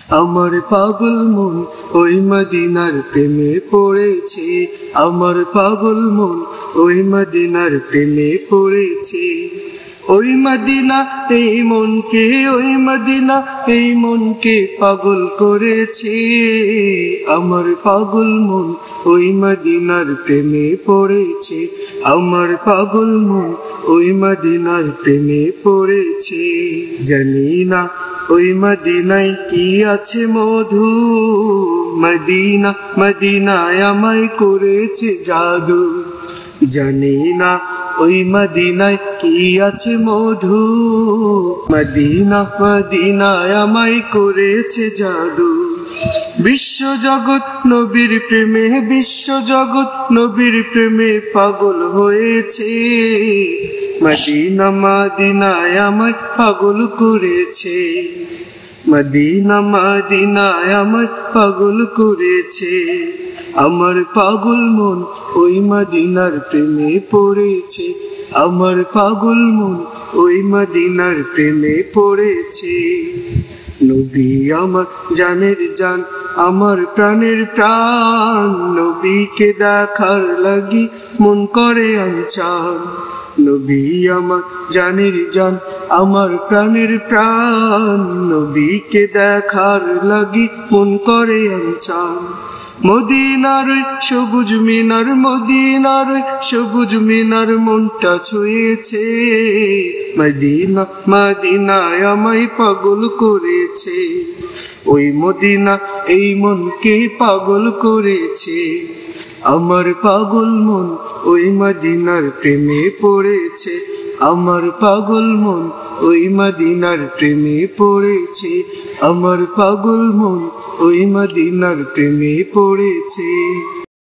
আমার পাগল মন ওই মদিনার প্রেমে পড়েছে, আমার পাগল মন ওই মদিনার প্রেমে পড়েছে। ওই মদিনা এই মনকে, ওই মদিনা এই মনকে পাগল করেছে। আমার পাগল মন ওই মদিনার প্রেমে পড়েছে, আমার পাগল মন ওই মদিনার প্রেমে পড়েছে। জানি না ওই মদিনায় কি আছে মধু, মদিনা মদিনায় আমায় করেছে জাদু। জানি না ওই মদিনায় কি আছে মধু, মদিনা মদিনায় আমায় করেছে জাদু। বিশ্ব জগৎ নবীর প্রেমে, বিশ্ব জগৎ নবীর প্রেমে পাগল হয়েছে। মদিনা মদিনায় আমায় পাগল করেছে, মদিনা মদিনায় আমায় পাগল করেছে। আমার পাগল মন ওই মদিনার প্রেমে পড়েছে, আমার পাগল মন ওই মদিনার প্রেমে পড়েছে। নবী আমার জানের জান, আমার প্রাণের প্রাণ, নবীকে দেখার লাগি মন করে আনচান। নবী আমার জানের জান, আমার প্রাণের প্রাণ, নবীকে দেখার লাগি মন করে আনচান। মদিনার সবুজ মিনার, মদিনার সবুজ মিনার মনটা ছুঁয়েছে। মদিনা মদিনায় আমায় পাগল করেছে, ওই মদিনা এই মনকে পাগল করেছে। আমার পাগল মন ওই মদিনার প্রেমে পড়েছে, আমার পাগল মন ওই মদিনার প্রেমে পড়েছে, আমার পাগল মন ওই মদিনার প্রেমে পড়েছে।